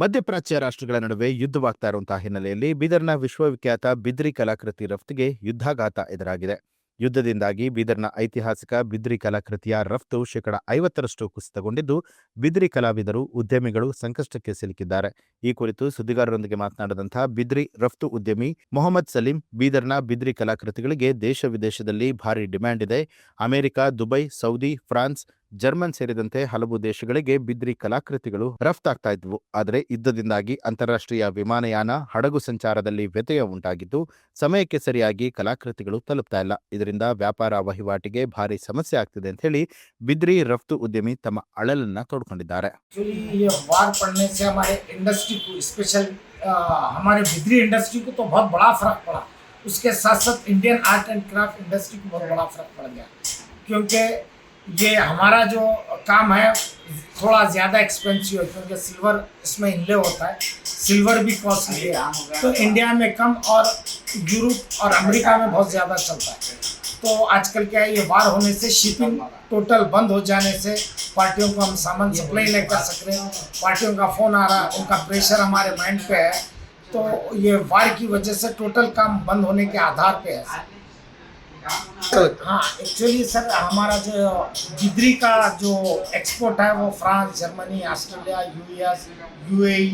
ಮಧ್ಯಪ್ರಾಚ್ಯ ರಾಷ್ಟ್ರಗಳ ನಡುವೆ ಯುದ್ಧವಾಗ್ತಾ ಇರುವಂತಹ ಹಿನ್ನೆಲೆಯಲ್ಲಿ ಬೀದರ್ನ ವಿಶ್ವವಿಖ್ಯಾತ ಬಿದ್ರಿ ಕಲಾಕೃತಿ ರಫ್ತಿಗೆ ಯುದ್ಧಾಘಾತ ಎದುರಾಗಿದೆ. ಯುದ್ಧದಿಂದಾಗಿ ಬೀದರ್ನ ಐತಿಹಾಸಿಕ ಬಿದ್ರಿ ಕಲಾಕೃತಿಯ ರಫ್ತು ಶೇಕಡ 50ರಷ್ಟು ಕುಸಿತಗೊಂಡಿದ್ದು, ಬಿದ್ರಿ ಕಲಾವಿದರು, ಉದ್ಯಮಿಗಳು ಸಂಕಷ್ಟಕ್ಕೆ ಸಿಲುಕಿದ್ದಾರೆ. ಈ ಕುರಿತು ಸುದ್ದಿಗಾರರೊಂದಿಗೆ ಮಾತನಾಡಿದಂತಹ ಬಿದ್ರಿ ರಫ್ತು ಉದ್ಯಮಿ ಮೊಹಮ್ಮದ್ ಸಲೀಂ, ಬೀದರ್ನ ಬಿದ್ರಿ ಕಲಾಕೃತಿಗಳಿಗೆ ದೇಶ ವಿದೇಶದಲ್ಲಿ ಭಾರಿ ಡಿಮ್ಯಾಂಡ್ ಇದೆ. America, Dubai, Saudi, France, German ಸೇರಿದಂತೆ ಹಲವು ದೇಶಗಳಿಗೆ ಬಿದ್ರಿ ಕಲಾಕೃತಿಗಳು ರಫ್ತಾಗ್ತಾ ಇದ್ವು. ಆದರೆ ಯುದ್ಧದಿಂದಾಗಿ ಅಂತಾರಾಷ್ಟ್ರೀಯ ವಿಮಾನಯಾನ, ಹಡಗು ಸಂಚಾರದಲ್ಲಿ ವ್ಯತ್ಯಯ ಉಂಟಾಗಿದ್ದು, ಸಮಯಕ್ಕೆ ಸರಿಯಾಗಿ ಕಲಾಕೃತಿಗಳು ತಲುಪ್ತಾ ಇಲ್ಲ. ಇದರಿಂದ ವ್ಯಾಪಾರ ವಹಿವಾಟಿಗೆ ಭಾರಿ ಸಮಸ್ಯೆ ಆಗ್ತಿದೆ ಅಂತ ಹೇಳಿ ಬಿದ್ರಿ ರಫ್ತು ಉದ್ಯಮಿ ತಮ್ಮ ಅಳಲನ್ನ ತೋಡ್ಕೊಂಡಿದ್ದಾರೆ. हमारे बिद्री इंडस्ट्री को तो बहुत बड़ा फर्क पड़ा, उसके साथ साथ Indian art and craft industry को बहुत बड़ा फर्क पड़ गया, क्योंकि ये हमारा जो काम है थोड़ा ज़्यादा एक्सपेंसिव है, क्योंकि सिल्वर इसमें इनले होता है, सिल्वर भी कॉस्टली है, तो इंडिया में कम और यूरोप और अमेरिका में बहुत ज़्यादा चलता है। तो आजकल क्या है, ये वार होने से शिपिंग टोटल बंद हो जाने से पार्टियों को हम सामान सप्लाई नहीं कर सक रहे, पार्टियों का फ़ोन आ रहा, उनका प्रेशर हमारे माइंड पे है, तो ये वार की वजह से टोटल काम बंद होने के आधार पे है। हाँ, एक्चुअली सर हमारा जो बिद्री का जो एक्सपोर्ट है वो France, Germany, Australia, US, UAE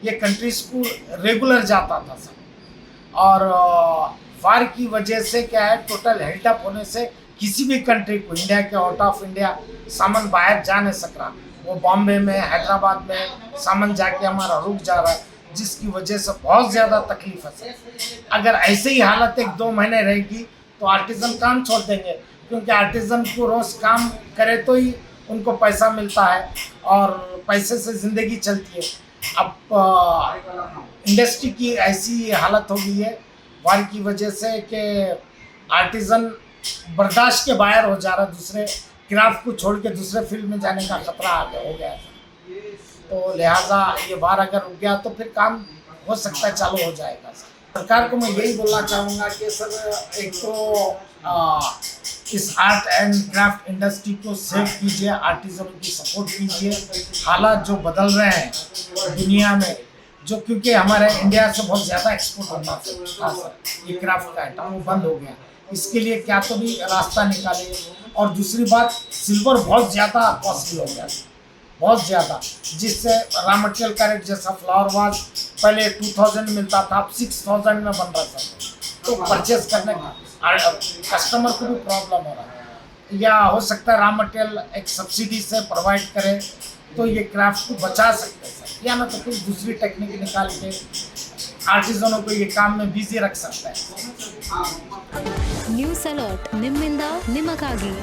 ये कंट्रीज को रेगुलर जाता था सर, और वार की वजह से क्या है, टोटल हेल्डअप होने से किसी भी कंट्री को, इंडिया के आउट ऑफ इंडिया सामान बाहर जा नहीं सक रहा। वो बॉम्बे में, हैदराबाद में सामान जाके हमारा रुक जा रहा है, जिसकी वजह से बहुत ज़्यादा तकलीफ है सर। अगर ऐसे ही हालत 1-2 महीने रहेगी तो आर्टिज़न काम छोड़ देंगे, क्योंकि आर्टिज़न को रोज़ काम करे तो ही उनको पैसा मिलता है और पैसे से ज़िंदगी चलती है। अब इंडस्ट्री की ऐसी हालत हो गई है वार की वजह से कि आर्टिज़न बर्दाश्त के बाहर हो जा रहा है, दूसरे क्राफ्ट को छोड़ के दूसरे फील्ड में जाने का खतरा हो गया है। तो लिहाजा ये वार अगर रुक गया तो फिर काम हो सकता है चालू हो जाएगा सर। सरकार को मैं यही बोलना चाहूँगा कि सर एक तो इस आर्ट एंड क्राफ्ट इंडस्ट्री को सेव कीजिए, आर्टिज़नों की सपोर्ट कीजिए। हालात जो बदल रहे हैं दुनिया में, जो क्योंकि हमारे इंडिया से बहुत ज़्यादा एक्सपोर्ट होता था सर, ये क्राफ्ट का आइटम वो बंद हो गया, इसके लिए क्या तो भी रास्ता निकाले। और दूसरी बात, सिल्वर बहुत ज़्यादा कॉस्टली हो गया, बहुत ज़्यादा, जिससे रॉ मटेरियल का रेट जैसा फ्लावर वाज पहले 2000 मिलता था, अब 6000 में बन रहा था, तो परचेस करने का कस्टमर को भी प्रॉब्लम हो रहा है। या हो सकता है रॉ मटेरियल एक सब्सिडी से प्रोवाइड करे तो ये क्राफ्ट को बचा सकते हैं सर, या ना तो कुछ दूसरी टेक्निक निकाल के आर्टिज़नों को ये काम में बिजी रख सकते हैं। ನ್ಯೂಸ್ ಅಲರ್ಟ್ ನಿಮ್ಮಿಂದ ನಿಮಗಾಗಿ.